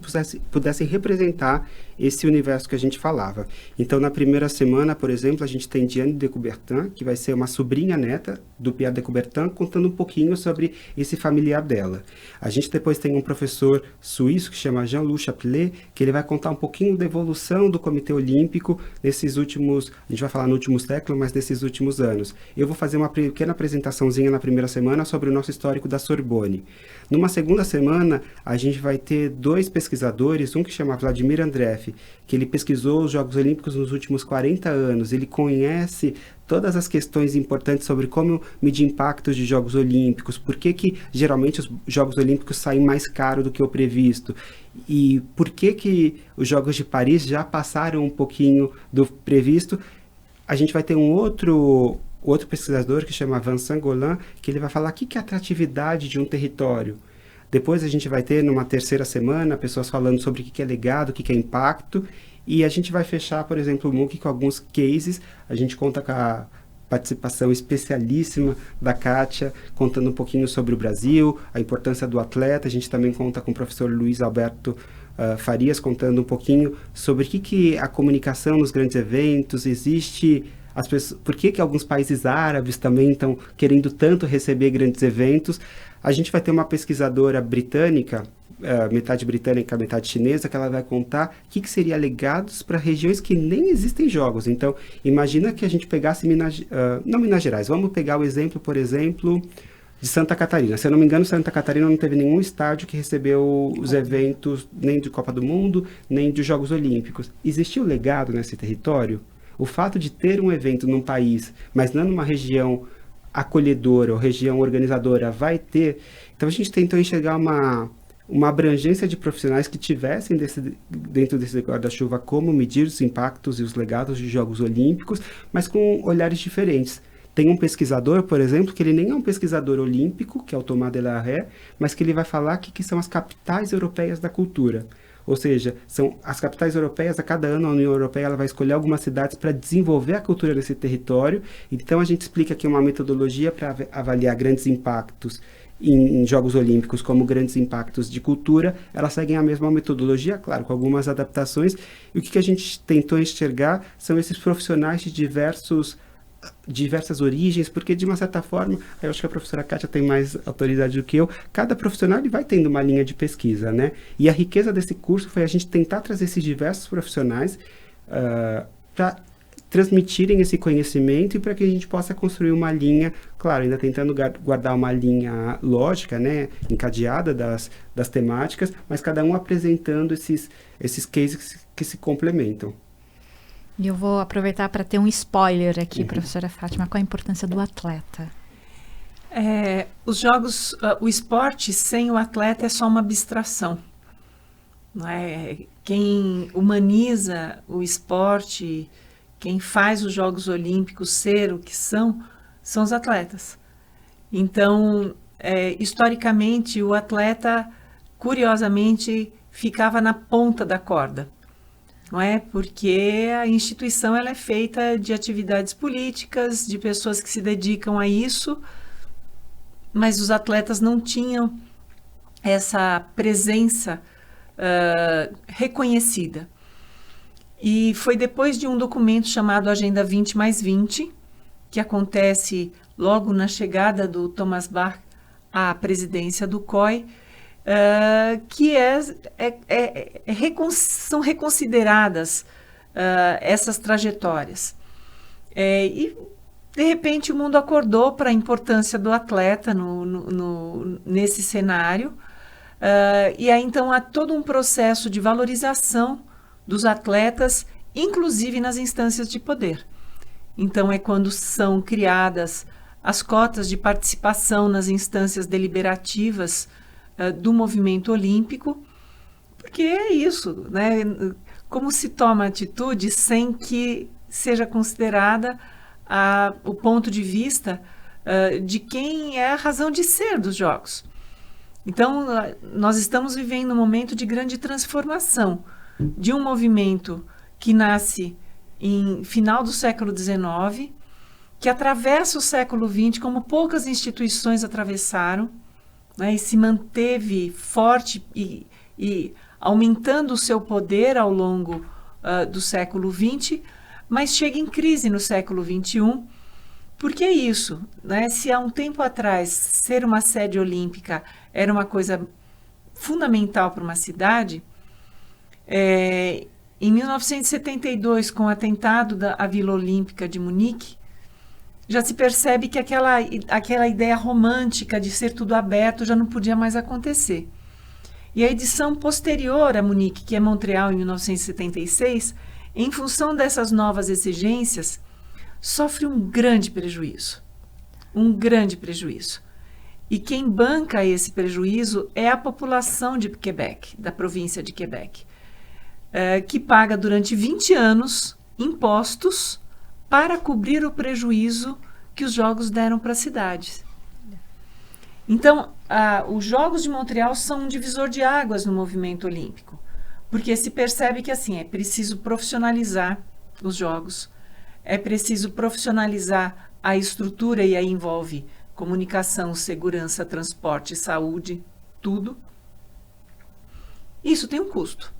pudessem representar esse universo que a gente falava. Então, na primeira semana, por exemplo, a gente tem Diane de Coubertin, que vai ser uma sobrinha neta do Pierre de Coubertin, contando um pouquinho sobre esse familiar dela. A gente depois tem um professor suíço que chama Jean-Loup Chapelet, que ele vai contar um pouquinho da evolução do Comitê Olímpico nesses últimos, a gente vai falar no último século, mas nesses últimos anos. Eu vou fazer uma pequena apresentaçãozinha na primeira semana sobre o nosso histórico da Sorbonne. Numa segunda semana, a gente vai ter dois pesquisadores, um que chama Vladimir Andreev, que ele pesquisou os Jogos Olímpicos nos últimos 40 anos, ele conhece todas as questões importantes sobre como medir impactos de Jogos Olímpicos, por que geralmente os Jogos Olímpicos saem mais caro do que o previsto, e por que os Jogos de Paris já passaram um pouquinho do previsto. A gente vai ter um outro pesquisador que chama Vincent Golan, que ele vai falar o que é a atratividade de um território. Depois a gente vai ter, numa terceira semana, pessoas falando sobre o que é legado, o que é impacto, e a gente vai fechar, por exemplo, o MOOC com alguns cases. A gente conta com a participação especialíssima da Kátia, contando um pouquinho sobre o Brasil, a importância do atleta. A gente também conta com o professor Luiz Alberto Farias, contando um pouquinho sobre o que a comunicação nos grandes eventos existe. Por que alguns países árabes também estão querendo tanto receber grandes eventos. A gente vai ter uma pesquisadora britânica, metade britânica, metade chinesa, que ela vai contar o que seria legados para regiões que nem existem jogos. Então, imagina que a gente pegasse não Minas Gerais, vamos pegar o exemplo, por exemplo, de Santa Catarina. Se eu não me engano, Santa Catarina não teve nenhum estádio que recebeu os eventos nem de Copa do Mundo, nem de Jogos Olímpicos. Existiu legado nesse território? O fato de ter um evento num país, mas não numa região acolhedora ou região organizadora, vai ter. Então a gente tentou enxergar uma abrangência de profissionais que tivessem dentro desse guarda-chuva como medir os impactos e os legados de Jogos Olímpicos, mas com olhares diferentes. Tem um pesquisador, por exemplo, que ele nem é um pesquisador olímpico, que é o Thomas Delarue, mas que ele vai falar que são as capitais europeias da cultura. Ou seja, são as capitais europeias, a cada ano a União Europeia ela vai escolher algumas cidades para desenvolver a cultura nesse território. Então a gente explica aqui uma metodologia para avaliar grandes impactos em Jogos Olímpicos como grandes impactos de cultura. Elas seguem a mesma metodologia, claro, com algumas adaptações. E o que a gente tentou enxergar são esses profissionais de diversas origens, porque de uma certa forma, eu acho que a professora Kátia tem mais autoridade do que eu, cada profissional ele vai tendo uma linha de pesquisa, né? E a riqueza desse curso foi a gente tentar trazer esses diversos profissionais para transmitirem esse conhecimento e para que a gente possa construir uma linha, claro, ainda tentando guardar uma linha lógica, né, encadeada das temáticas, mas cada um apresentando esses cases que se complementam. E eu vou aproveitar para ter um spoiler aqui, professora Fátima, qual a importância do atleta? Os jogos, o esporte sem o atleta é só uma abstração. Não é? Quem humaniza o esporte, quem faz os Jogos Olímpicos ser o que são os atletas. Então, historicamente, o atleta, curiosamente, ficava na ponta da corda. Não é? Porque a instituição ela é feita de atividades políticas, de pessoas que se dedicam a isso, mas os atletas não tinham essa presença reconhecida. E foi depois de um documento chamado Agenda 20+20, que acontece logo na chegada do Thomas Bach à presidência do COI, que são reconsideradas essas trajetórias. E, de repente, o mundo acordou para a importância do atleta nesse cenário. E aí, então, há todo um processo de valorização dos atletas, inclusive nas instâncias de poder. Então, é quando são criadas as cotas de participação nas instâncias deliberativas do movimento olímpico, porque é isso, né? Como se toma atitude sem que seja considerada o ponto de vista de quem é a razão de ser dos Jogos. Então, nós estamos vivendo um momento de grande transformação de um movimento que nasce em final do século XIX, que atravessa o século XX como poucas instituições atravessaram, né, e se manteve forte e aumentando o seu poder ao longo do século XX, mas chega em crise no século XXI. Por que isso? Né? Se há um tempo atrás ser uma sede olímpica era uma coisa fundamental para uma cidade, em 1972, com o atentado à Vila Olímpica de Munique, já se percebe que aquela ideia romântica de ser tudo aberto já não podia mais acontecer. E a edição posterior a Munique, que é Montreal, em 1976, em função dessas novas exigências, sofre um grande prejuízo. Um grande prejuízo. E quem banca esse prejuízo é a população de Quebec, da província de Quebec, que paga durante 20 anos impostos para cobrir o prejuízo que os Jogos deram para a cidade. Então, os Jogos de Montreal são um divisor de águas no movimento olímpico, porque se percebe que assim, é preciso profissionalizar os Jogos, é preciso profissionalizar a estrutura, e aí envolve comunicação, segurança, transporte, saúde, tudo. Isso tem um custo.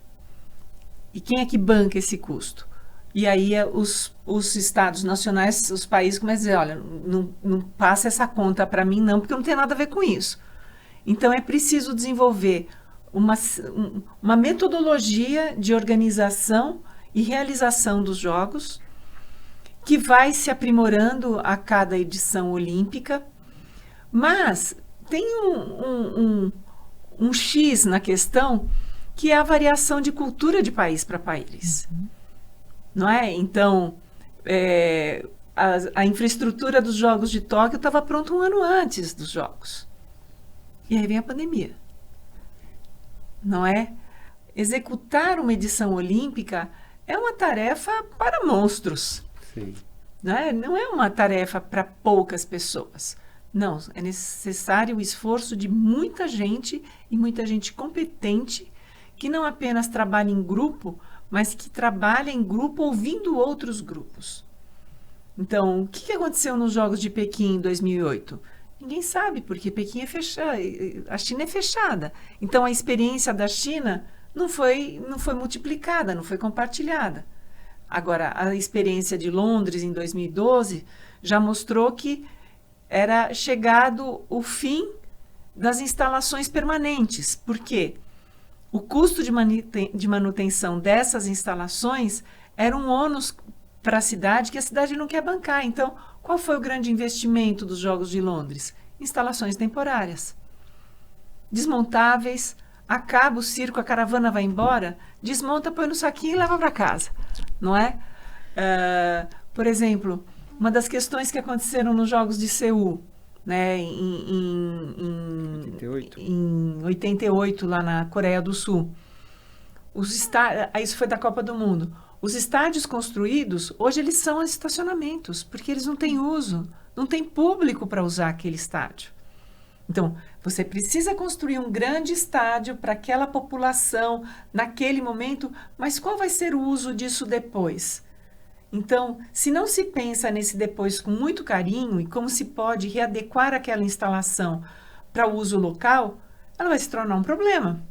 E quem é que banca esse custo? E aí os estados nacionais, os países começam a dizer, olha, não passa essa conta para mim não, porque não tem nada a ver com isso. Então é preciso desenvolver uma metodologia de organização e realização dos Jogos, que vai se aprimorando a cada edição olímpica, mas tem um X na questão, que é a variação de cultura de país para país. Não é? Então, a infraestrutura dos Jogos de Tóquio estava pronta um ano antes dos Jogos. E aí vem a pandemia. Não é? Executar uma edição olímpica é uma tarefa para monstros. Sim. Não é uma tarefa para poucas pessoas. Não, é necessário o esforço de muita gente, e muita gente competente, que não apenas trabalha em grupo, mas que trabalha em grupo ouvindo outros grupos. Então, o que aconteceu nos Jogos de Pequim em 2008? Ninguém sabe, porque Pequim é fechada, a China é fechada. Então, a experiência da China não foi multiplicada, não foi compartilhada. Agora, a experiência de Londres em 2012 já mostrou que era chegado o fim das instalações permanentes. Por quê? O custo de manutenção dessas instalações era um ônus para a cidade que a cidade não quer bancar. Então, qual foi o grande investimento dos Jogos de Londres? Instalações temporárias. Desmontáveis, acaba o circo, a caravana vai embora, desmonta, põe no saquinho e leva para casa. Não é? Por exemplo, uma das questões que aconteceram nos Jogos de Seul, né, 88. Em 88, lá na Coreia do Sul. Isso foi da Copa do Mundo. Os estádios construídos, hoje eles são estacionamentos, porque eles não têm uso, não tem público para usar aquele estádio. Então, você precisa construir um grande estádio para aquela população naquele momento, mas qual vai ser o uso disso depois? Então, se não se pensa nesse depois com muito carinho e como se pode readequar aquela instalação para o uso local, ela vai se tornar um problema.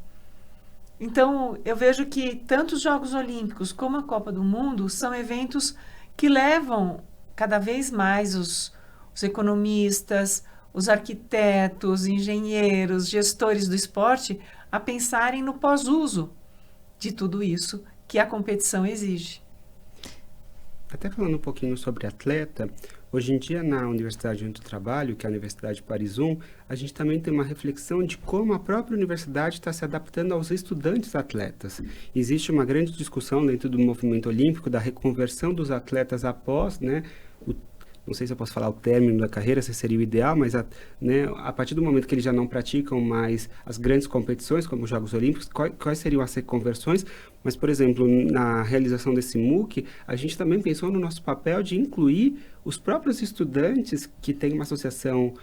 Então, eu vejo que tanto os Jogos Olímpicos como a Copa do Mundo são eventos que levam cada vez mais os economistas, os arquitetos, engenheiros, gestores do esporte a pensarem no pós-uso de tudo isso que a competição exige. Até falando um pouquinho sobre atleta, hoje em dia na universidade onde eu trabalho, que é a Universidade Paris I, a gente também tem uma reflexão de como a própria universidade está se adaptando aos estudantes atletas. Existe uma grande discussão dentro do movimento olímpico da reconversão dos atletas após, né, não sei se eu posso falar o término da carreira, se seria o ideal, mas a partir do momento que eles já não praticam mais as grandes competições, como os Jogos Olímpicos, quais seriam as reconversões? Mas, por exemplo, na realização desse MOOC, a gente também pensou no nosso papel de incluir os próprios estudantes que têm uma associação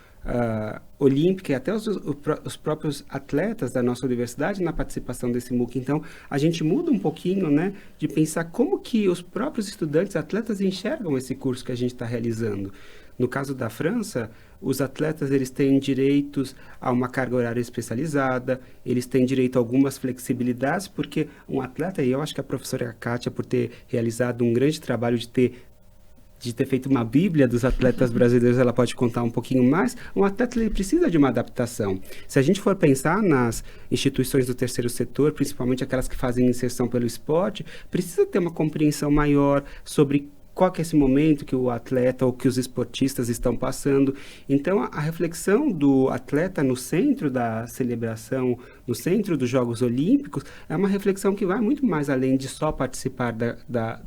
olímpica e até os próprios atletas da nossa universidade na participação desse MOOC. Então, a gente muda um pouquinho, né, de pensar como que os próprios estudantes, atletas, enxergam esse curso que a gente está realizando. No caso da França, os atletas eles têm direitos a uma carga horária especializada, eles têm direito a algumas flexibilidades, porque um atleta, e eu acho que a professora Kátia, por ter realizado um grande trabalho de ter feito uma bíblia dos atletas brasileiros, ela pode contar um pouquinho mais. Um atleta ele precisa de uma adaptação. Se a gente for pensar nas instituições do terceiro setor, principalmente aquelas que fazem inserção pelo esporte, precisa ter uma compreensão maior sobre qual que é esse momento que o atleta ou que os esportistas estão passando. Então, a reflexão do atleta no centro da celebração, no centro dos Jogos Olímpicos, é uma reflexão que vai muito mais além de só participar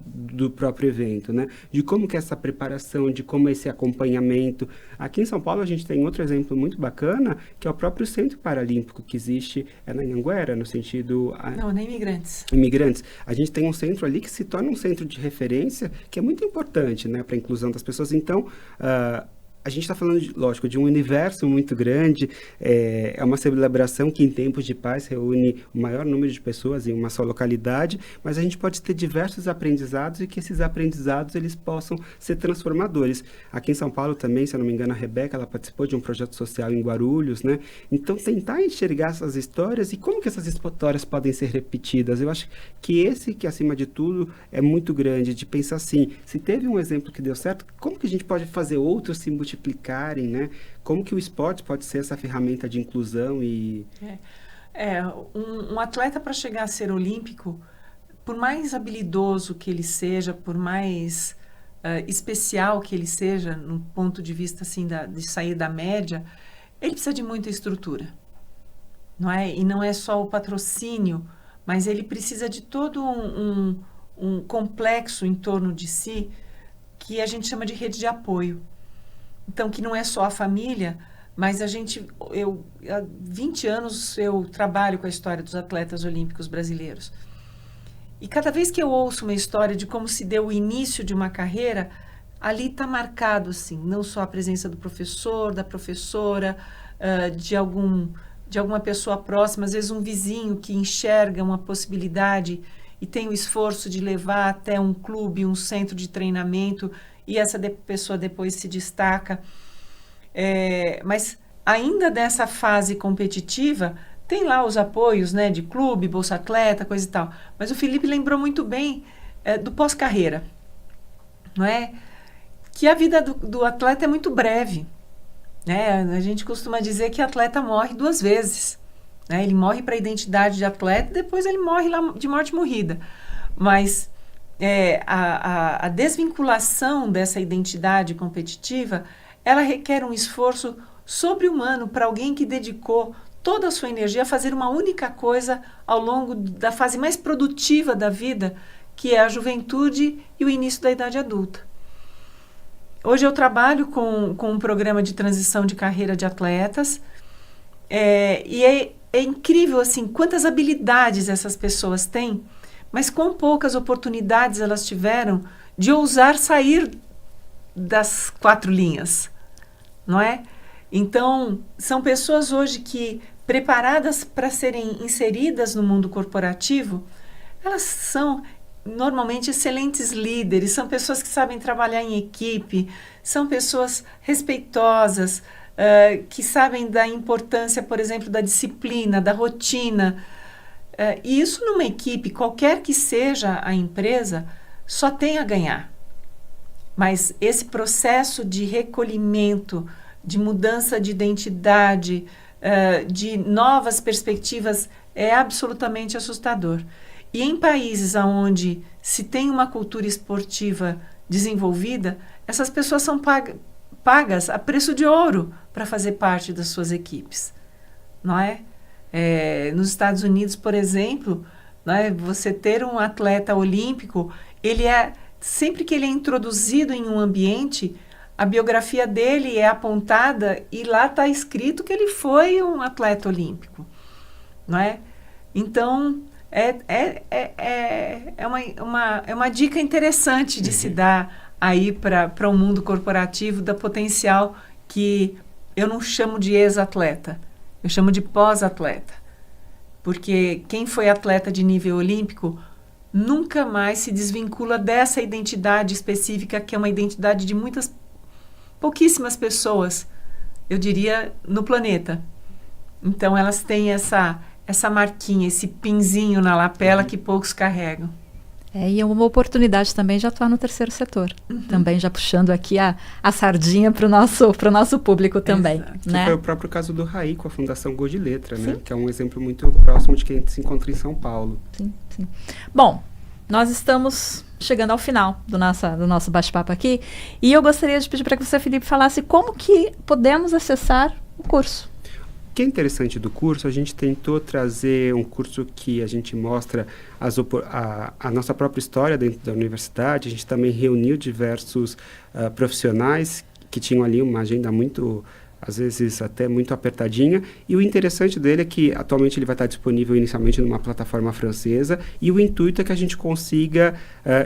do próprio evento, né? De como que é essa preparação, de como é esse acompanhamento. Aqui em São Paulo, a gente tem outro exemplo muito bacana, que é o próprio Centro Paralímpico, que existe na Anhanguera, no sentido... Não, na Imigrantes. Imigrantes. A gente tem um centro ali que se torna um centro de referência, que é muito importante, né, para a inclusão das pessoas. Então, a gente está falando, lógico, de um universo muito grande, é uma celebração que em tempos de paz reúne o maior número de pessoas em uma só localidade, mas a gente pode ter diversos aprendizados e que esses aprendizados eles possam ser transformadores. Aqui em São Paulo também, se eu não me engano, a Rebeca, ela participou de um projeto social em Guarulhos, né? Então, tentar enxergar essas histórias e como que essas histórias podem ser repetidas. Eu acho que acima de tudo, é muito grande, de pensar assim, se teve um exemplo que deu certo, como que a gente pode fazer outros se multiplicarem, né? Como que o esporte pode ser essa ferramenta de inclusão e... Um atleta para chegar a ser olímpico, por mais habilidoso que ele seja, por mais especial que ele seja, no ponto de vista assim, de sair da média, ele precisa de muita estrutura, não é? E não é só o patrocínio, mas ele precisa de todo um complexo em torno de si, que a gente chama de rede de apoio. Então, que não é só a família, mas há 20 anos eu trabalho com a história dos atletas olímpicos brasileiros. E cada vez que eu ouço uma história de como se deu o início de uma carreira, ali está marcado, assim, não só a presença do professor, da professora, de alguma pessoa próxima, às vezes um vizinho que enxerga uma possibilidade e tem o esforço de levar até um clube, um centro de treinamento, e essa pessoa depois se destaca. Mas ainda dessa fase competitiva, tem lá os apoios, né, de clube, Bolsa Atleta, coisa e tal. Mas o Felipe lembrou muito bem do pós-carreira, não é? Que a vida do atleta é muito breve, né? A gente costuma dizer que atleta morre 2 vezes, né? Ele morre para a identidade de atleta, depois ele morre lá de morte morrida. Mas a desvinculação dessa identidade competitiva, ela requer um esforço sobre-humano para alguém que dedicou toda a sua energia a fazer uma única coisa ao longo da fase mais produtiva da vida, que é a juventude e o início da idade adulta. Hoje eu trabalho com um programa de transição de carreira de atletas, e é incrível assim, quantas habilidades essas pessoas têm, mas quão poucas oportunidades elas tiveram de ousar sair das 4 linhas, não é? Então, são pessoas hoje que, preparadas para serem inseridas no mundo corporativo, elas são normalmente excelentes líderes, são pessoas que sabem trabalhar em equipe, são pessoas respeitosas, que sabem da importância, por exemplo, da disciplina, da rotina. E isso numa equipe, qualquer que seja a empresa, só tem a ganhar. Mas esse processo de recolhimento, de mudança de identidade, de novas perspectivas, é absolutamente assustador. E em países onde se tem uma cultura esportiva desenvolvida, essas pessoas são pagas a preço de ouro para fazer parte das suas equipes, não é? Nos Estados Unidos, por exemplo, não é? Você ter um atleta olímpico, sempre que ele é introduzido em um ambiente, a biografia dele é apontada e lá está escrito que ele foi um atleta olímpico, não é? Então, é uma dica interessante de se dar aí para o mundo corporativo, da potencial que eu não chamo de ex-atleta, eu chamo de pós-atleta. Porque quem foi atleta de nível olímpico nunca mais se desvincula dessa identidade específica, que é uma identidade de pouquíssimas pessoas, eu diria, no planeta. Então, elas têm essa marquinha, esse pinzinho na lapela que poucos carregam. E é uma oportunidade também de atuar no terceiro setor. Também já puxando aqui a sardinha para o nosso público também. Né? Que foi o próprio caso do Raí com a Fundação Gol de Letra, Sim. né? Que é um exemplo muito próximo de quem se encontra em São Paulo. Sim, sim. Bom, nós estamos chegando ao final do nosso bate-papo aqui, e eu gostaria de pedir para que você, Felipe, falasse como que podemos acessar o curso. O que é interessante do curso, a gente tentou trazer um curso que a gente mostra a nossa própria história dentro da universidade. A gente também reuniu diversos profissionais que tinham ali uma agenda muito, às vezes até muito apertadinha, e o interessante dele é que atualmente ele vai estar disponível inicialmente numa plataforma francesa, e o intuito é que a gente consiga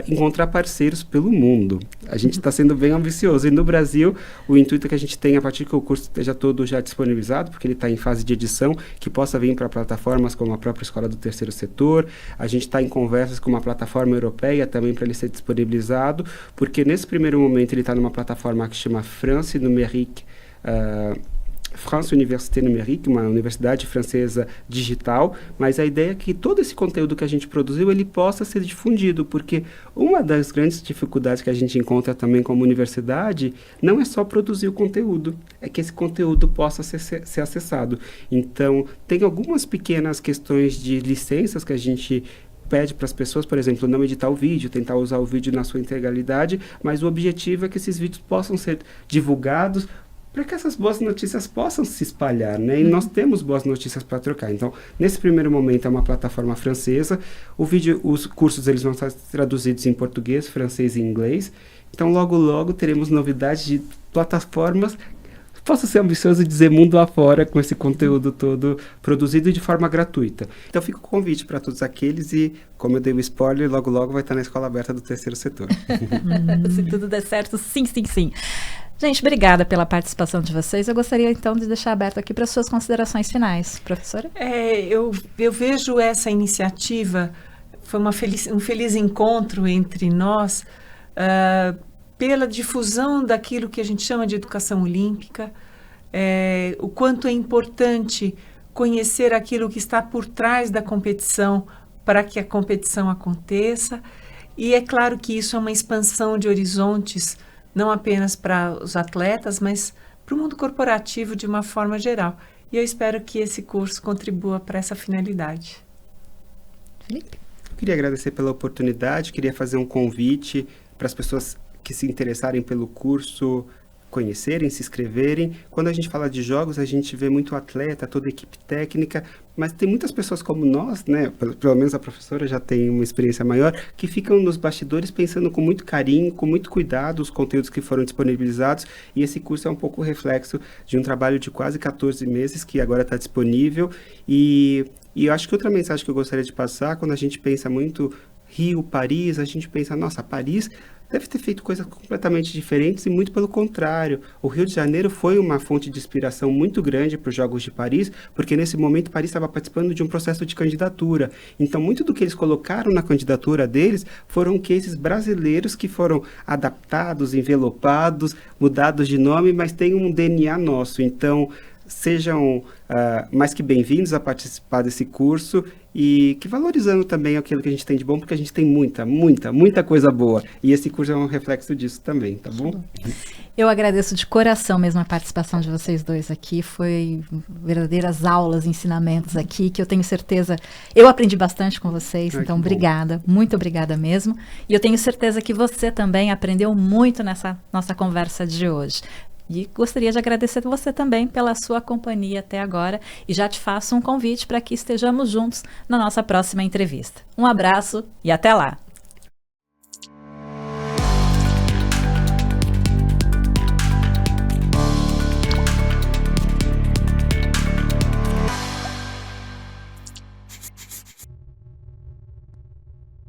encontrar parceiros pelo mundo. A gente está sendo bem ambicioso, e no Brasil o intuito é que a gente tenha, a partir que o curso esteja todo já disponibilizado, porque ele está em fase de edição, que possa vir para plataformas como a própria Escola do Terceiro Setor. A gente está em conversas com uma plataforma europeia também para ele ser disponibilizado, porque nesse primeiro momento ele está numa plataforma que chama France Numérique, France Université Numérique, uma universidade francesa digital, mas a ideia é que todo esse conteúdo que a gente produziu, ele possa ser difundido, porque uma das grandes dificuldades que a gente encontra também como universidade não é só produzir o conteúdo, é que esse conteúdo possa ser acessado. Então, tem algumas pequenas questões de licenças que a gente pede para as pessoas, por exemplo, não editar o vídeo, tentar usar o vídeo na sua integralidade, mas o objetivo é que esses vídeos possam ser divulgados, para que essas boas notícias possam se espalhar, né? E nós temos boas notícias para trocar. Então, nesse primeiro momento é uma plataforma francesa. Os cursos eles vão estar traduzidos em português, francês e inglês. Então, logo, logo teremos novidades de plataformas. Posso ser ambicioso e dizer mundo afora, com esse conteúdo todo produzido de forma gratuita. Então, fica o convite para todos aqueles e, como eu dei o spoiler, logo, logo vai estar na Escola Aberta do Terceiro Setor. Se tudo der certo, sim, sim, sim. Gente, obrigada pela participação de vocês. Eu gostaria, então, de deixar aberto aqui para as suas considerações finais. Professora? Eu vejo essa iniciativa, foi um feliz encontro entre nós, pela difusão daquilo que a gente chama de educação olímpica, o quanto é importante conhecer aquilo que está por trás da competição para que a competição aconteça. E é claro que isso é uma expansão de horizontes, não apenas para os atletas, mas para o mundo corporativo de uma forma geral. E eu espero que esse curso contribua para essa finalidade. Felipe? Eu queria agradecer pela oportunidade, queria fazer um convite para as pessoas que se interessarem pelo curso conhecerem, se inscreverem. Quando a gente fala de jogos, a gente vê muito atleta, toda a equipe técnica, mas tem muitas pessoas como nós, né, pelo menos a professora já tem uma experiência maior, que ficam nos bastidores pensando com muito carinho, com muito cuidado os conteúdos que foram disponibilizados, e esse curso é um pouco reflexo de um trabalho de quase 14 meses que agora está disponível. E eu acho que outra mensagem que eu gostaria de passar, quando a gente pensa muito Rio, Paris, a gente pensa, nossa, Paris deve ter feito coisas completamente diferentes, e muito pelo contrário. O Rio de Janeiro foi uma fonte de inspiração muito grande para os Jogos de Paris, porque nesse momento Paris estava participando de um processo de candidatura. Então, muito do que eles colocaram na candidatura deles foram cases brasileiros que foram adaptados, envelopados, mudados de nome, mas tem um DNA nosso. Então, sejam mais que bem-vindos a participar desse curso, e que valorizando também aquilo que a gente tem de bom, porque a gente tem muita coisa boa. E esse curso é um reflexo disso também, tá bom? Eu agradeço de coração mesmo a participação de vocês dois aqui. Foi verdadeiras aulas, ensinamentos aqui, que eu tenho certeza... Eu aprendi bastante com vocês, então obrigada, muito obrigada mesmo. E eu tenho certeza que você também aprendeu muito nessa nossa conversa de hoje. E gostaria de agradecer a você também pela sua companhia até agora, e já te faço um convite para que estejamos juntos na nossa próxima entrevista. Um abraço e até lá!